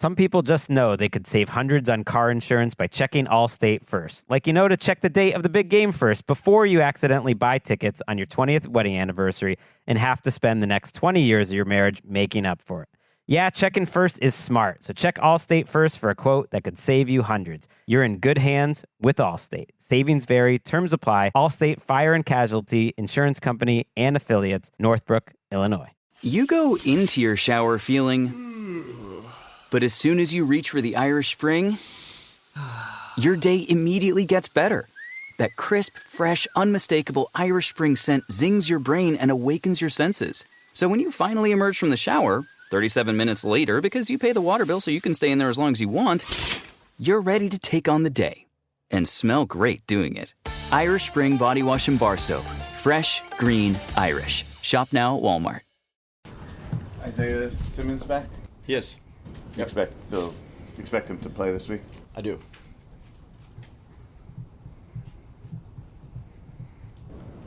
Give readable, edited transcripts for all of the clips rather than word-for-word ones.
Some people just know they could save hundreds on car insurance by checking AllState first. Like, to check the date of the big game first before you accidentally buy tickets on your 20th wedding anniversary and have to spend the next 20 years of your marriage making up for it. Yeah, checking first is smart. So check AllState first for a quote that could save you hundreds. You're in good hands with AllState. Savings vary. Terms apply. AllState Fire and Casualty Insurance Company and Affiliates, Northbrook, Illinois. You go into your shower feeling, but as soon as you reach for the Irish Spring, your day immediately gets better. That crisp, fresh, unmistakable Irish Spring scent zings your brain and awakens your senses. So when you finally emerge from the shower, 37 minutes later, because you pay the water bill so you can stay in there as long as you want, you're ready to take on the day and smell great doing it. Irish Spring Body Wash and Bar Soap. Fresh, green, Irish. Shop now at Walmart. Isaiah Simmons back? Yes. You expect him to play this week? I do.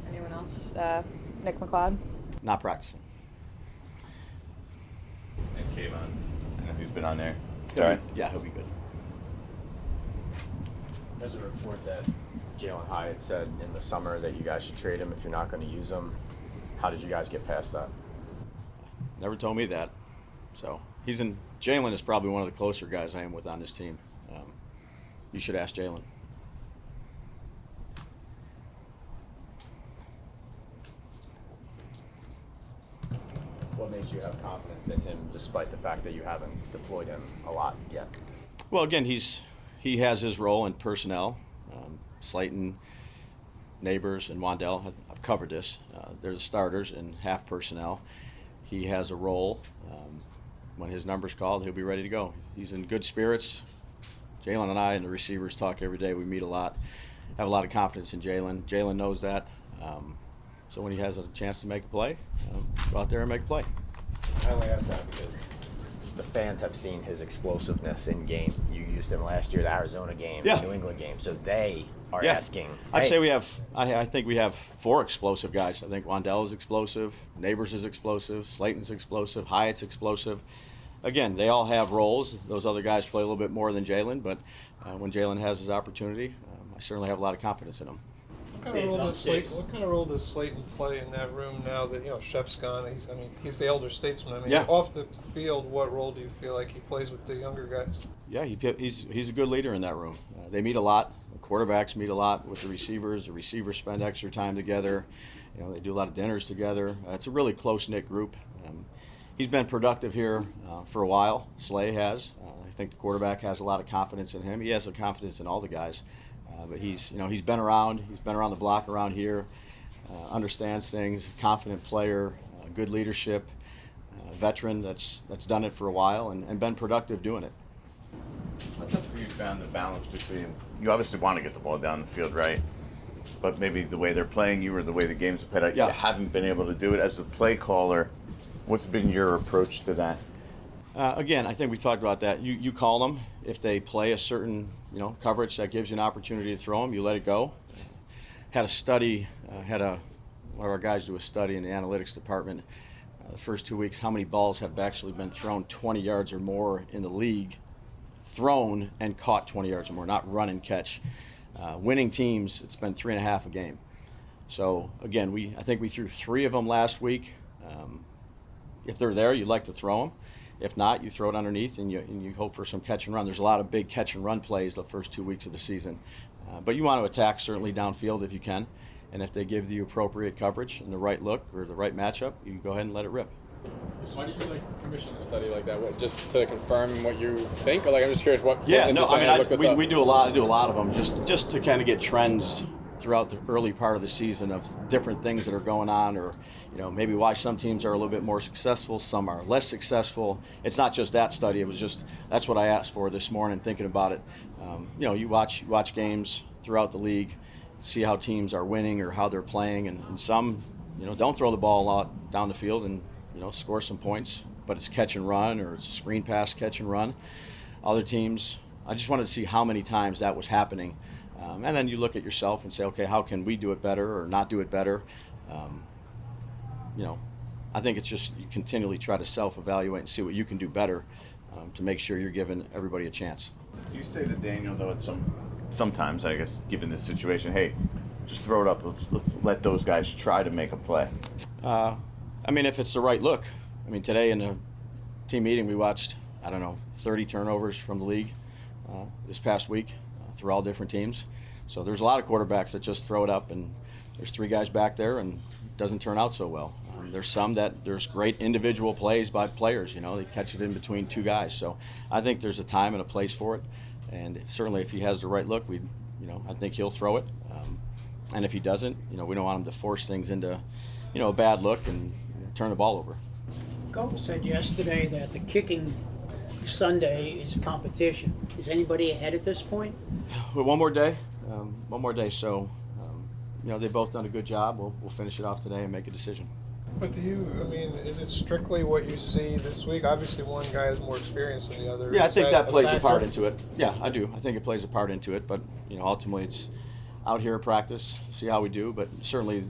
Anyone else? Nick McLeod? Not practicing. And Kayvon. I know he's been on there. Sorry? Yeah, he'll be good. There's a report that Jalen Hyatt said in the summer that you guys should trade him if you're not going to use him. How did you guys get past that? Never told me that. So Jalen is probably one of the closer guys I am with on this team. You should ask Jalen. What makes you have confidence in him despite the fact that you haven't deployed him a lot yet? Well, again, he has his role in personnel. Slayton, Neighbors, and Waddle, I've covered this. They're the starters and half personnel. He has a role. When his number's called, he'll be ready to go. He's in good spirits. Jaylen and I and the receivers talk every day. We meet a lot. Have a lot of confidence in Jaylen. Jaylen knows that. So when he has a chance to make a play, go out there and make a play. I only ask that because the fans have seen his explosiveness in game. You used him last year, the Arizona game, the New England game. So they are asking. I'd say we have. I think we have 4 explosive guys. I think Waddle is explosive, Neighbors is explosive, Slayton's explosive, Hyatt's explosive. Again, they all have roles. Those other guys play a little bit more than Jaylen, but when Jaylen has his opportunity, I certainly have a lot of confidence in him. What kind of role does Slayton play in that room now that Shep's gone? He's the elder statesman. Off the field, what role do you feel like he plays with the younger guys? Yeah, he's a good leader in that room. They meet a lot. The quarterbacks meet a lot with the receivers. The receivers spend extra time together. They do a lot of dinners together. It's a really close-knit group. He's been productive here for a while. Slay has. I think the quarterback has a lot of confidence in him. He has the confidence in all the guys. But he's been around. He's been around the block around here. Understands things. Confident player. Good leadership. Veteran that's done it for a while and been productive doing it. How tough have you found the balance between? You obviously want to get the ball down the field, right? But maybe the way they're playing you or the way the game's played out, you haven't been able to do it as the play caller. What's been your approach to that? Again, I think we talked about that. You call them if they play a certain coverage that gives you an opportunity to throw them. You let it go. Had a study. One of our guys do a study in the analytics department. The first 2 weeks, how many balls have actually been thrown 20 yards or more in the league, thrown and caught 20 yards or more, not run and catch. Winning teams, it's been 3.5 a game. So again, I think we threw 3 of them last week. If they're there, you'd like to throw them. If not, you throw it underneath and you hope for some catch and run. There's a lot of big catch and run plays the first 2 weeks of the season. But you want to attack certainly downfield if you can. And if they give the appropriate coverage and the right look or the right matchup, you can go ahead and let it rip. Why do you commission a study like that? What, just to confirm what you think? Or I'm just curious what. Yeah, no, we do a lot of them just to kind of get trends throughout the early part of the season of different things that are going on, or maybe why some teams are a little bit more successful, some are less successful. It's not just that study. It was just that's what I asked for this morning thinking about it. You watch games throughout the league, see how teams are winning or how they're playing, and some don't throw the ball a lot down the field and score some points, but it's catch and run or it's a screen pass catch and run. Other teams, I just wanted to see how many times that was happening. And then you look at yourself and say, okay, how can we do it better or not do it better? I think it's just you continually try to self-evaluate and see what you can do better. to make sure you're giving everybody a chance. Do you say to Daniel, though, sometimes, I guess, given this situation, hey, just throw it up. Let's let those guys try to make a play? I mean, if it's the right look. I mean, today in the team meeting, we watched, 30 turnovers from the league this past week through all different teams. So there's a lot of quarterbacks that just throw it up, and there's 3 guys back there, and it doesn't turn out so well. There's some that there's great individual plays by players. They catch it in between 2 guys. So I think there's a time and a place for it. And certainly if he has the right look, I think he'll throw it. And if he doesn't, we don't want him to force things into, a bad look and turn the ball over. Coach said yesterday that the kicking Sunday is a competition. Is anybody ahead at this point? Well, one more day. So, they've both done a good job. We'll finish it off today and make a decision. But is it strictly what you see this week? Obviously, one guy has more experience than the other. Yeah, I think that plays a part into it. Yeah, I do. I think it plays a part into it. But, ultimately it's out here at practice, see how we do. But certainly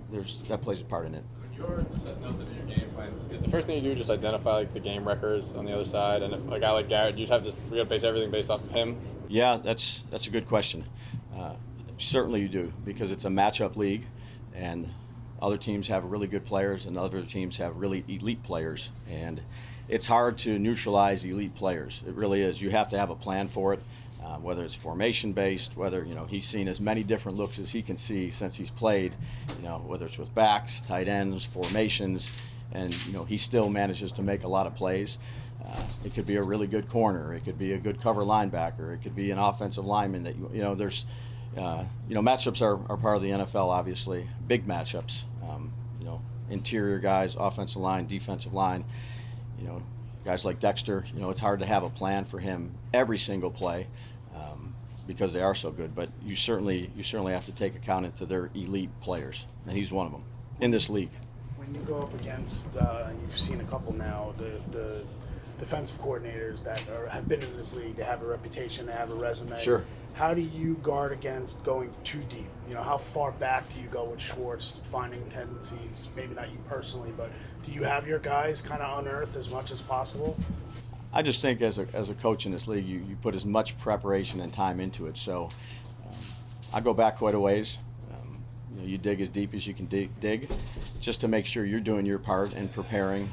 that plays a part in it. When you're setting out to do your game plan, is the first thing you do just identify the game records on the other side? And if a guy like Garrett, you'd have to base everything based off of him? Yeah, that's a good question. Certainly you do, because it's a matchup league, and other teams have really good players and other teams have really elite players, and it's hard to neutralize elite players. It really is. You have to have a plan for it, whether it's formation based, whether he's seen as many different looks as he can see since he's played, whether it's with backs, tight ends, formations, and he still manages to make a lot of plays. It could be a really good corner, it could be a good cover linebacker, it could be an offensive lineman that there's matchups are part of the NFL, obviously. Big matchups. Interior guys, offensive line, defensive line. Guys like Dexter. It's hard to have a plan for him every single play because they are so good. But you certainly have to take account into their elite players, and he's one of them in this league. When you go up against, and you've seen a couple now, the defensive coordinators that have been in this league, they have a reputation, they have a resume. Sure. How do you guard against going too deep? How far back do you go with Schwartz, finding tendencies, maybe not you personally, but do you have your guys kind of unearth as much as possible? I just think as a coach in this league, you put as much preparation and time into it. So I go back quite a ways. You dig as deep as you can dig just to make sure you're doing your part and preparing.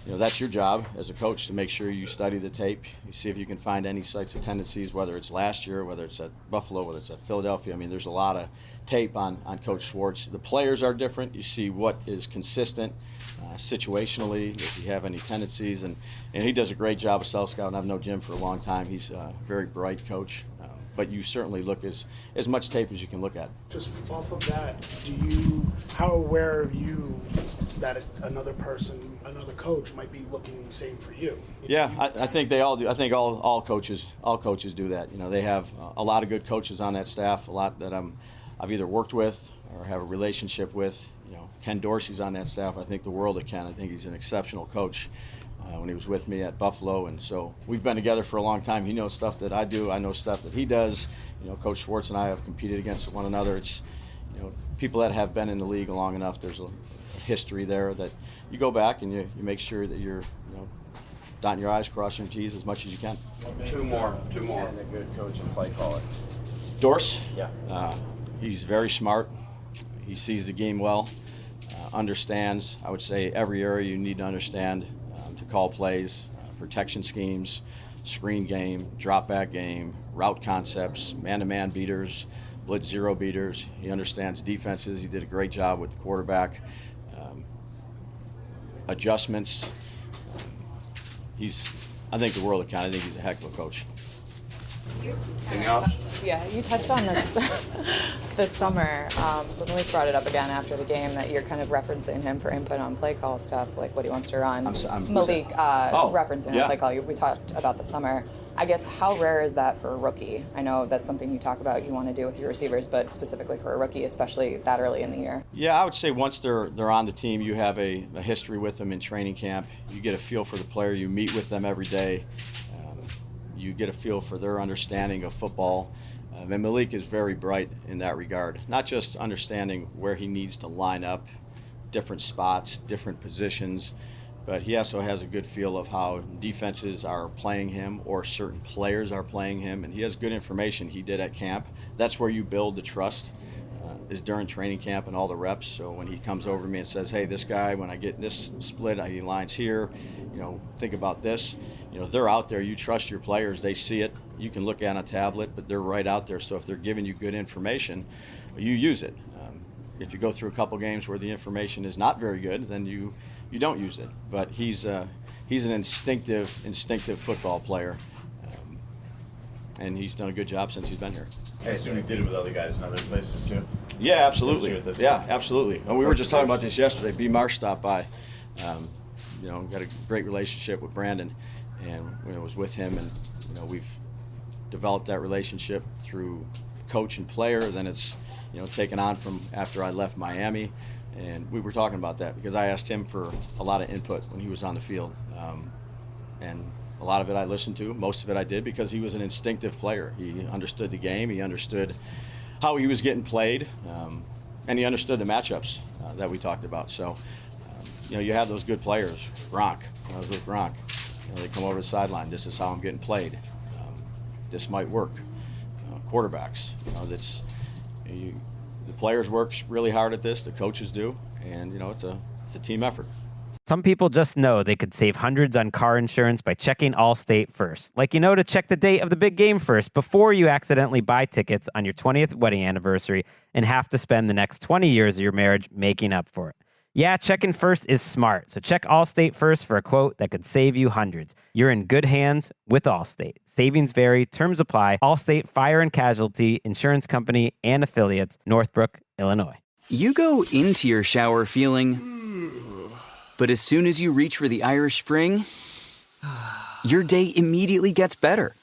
That's your job as a coach, to make sure you study the tape. You see if you can find any sites of tendencies, whether it's last year, whether it's at Buffalo, whether it's at Philadelphia. There's a lot of tape on Coach Schwartz. The players are different. You see what is consistent situationally, if you have any tendencies. And he does a great job of self-scouting. I've known Jim for a long time. He's a very bright coach. But you certainly look as much tape as you can look at. Just off of that, how aware are you that another coach might be looking the same for you? Yeah, I think they all do. I think all coaches do that. They have a lot of good coaches on that staff, a lot that I've either worked with or have a relationship with. Ken Dorsey's on that staff. I think the world of Ken. I think he's an exceptional coach. When he was with me at Buffalo, and so we've been together for a long time. He knows stuff that I do. I know stuff that he does. Coach Schwartz and I have competed against one another. It's people that have been in the league long enough. There's a history there that you go back and you make sure that you're dotting your I's, crossing your T's as much as you can. Two more. And a good coach and play caller. Dorse. Yeah. He's very smart. He sees the game well. Understands. I would say every area you need to understand. To call plays, protection schemes, screen game, drop back game, route concepts, man-to-man beaters, blitz zero beaters. He understands defenses. He did a great job with the quarterback. Adjustments. I think the world of Ken. I think he's a heck of a coach. Anything else? Yeah, you touched on this this summer. But Malik brought it up again after the game that you're kind of referencing him for input on play call stuff, like what he wants to run. Malik referencing on play call. We talked about the summer. I guess how rare is that for a rookie? I know that's something you talk about you want to do with your receivers, but specifically for a rookie, especially that early in the year. Yeah, I would say once they're on the team, you have a history with them in training camp. You get a feel for the player. You meet with them every day. You get a feel for their understanding of football. And Malik is very bright in that regard, not just understanding where he needs to line up, different spots, different positions, but he also has a good feel of how defenses are playing him or certain players are playing him, and he has good information he did at camp. That's where you build the trust, is during training camp and all the reps. So when he comes over to me and says, hey, this guy, when I get this split, he lines here, think about this. They're out there. You trust your players. They see it. You can look at a tablet, but they're right out there. So if they're giving you good information, you use it. If you go through a couple games where the information is not very good, then you don't use it. But he's an instinctive football player, and he's done a good job since he's been here. I assume he did it with other guys in other places too. Yeah, absolutely. Yeah, absolutely. And we were just talking about this yesterday. B. Marsh stopped by. Got a great relationship with Brandon, and was with him, and we've developed that relationship through coach and player. Then it's taken on from after I left Miami, and we were talking about that because I asked him for a lot of input when he was on the field, and a lot of it I listened to. Most of it I did because he was an instinctive player. He understood the game. He understood how he was getting played, and he understood the matchups that we talked about. So, you have those good players. Gronk, I was with Gronk. They come over the sideline. This is how I'm getting played. This might work. Quarterbacks, the players work really hard at this. The coaches do, and it's a team effort. Some people just know they could save hundreds on car insurance by checking AllState first. Like to check the date of the big game first before you accidentally buy tickets on your 20th wedding anniversary and have to spend the next 20 years of your marriage making up for it. Yeah, checking first is smart, so check AllState first for a quote that could save you hundreds. You're in good hands with AllState. Savings vary, terms apply. AllState Fire and Casualty Insurance Company and Affiliates, Northbrook, Illinois. You go into your shower feeling, but as soon as you reach for the Irish Spring, your day immediately gets better.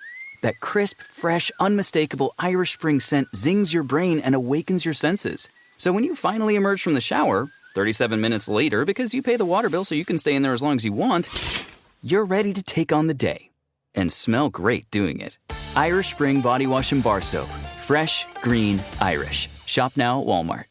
That crisp, fresh, unmistakable Irish Spring scent zings your brain and awakens your senses. So when you finally emerge from the shower, 37 minutes later, because you pay the water bill so you can stay in there as long as you want, you're ready to take on the day and smell great doing it. Irish Spring Body Wash and Bar Soap. Fresh, green, Irish. Shop now at Walmart.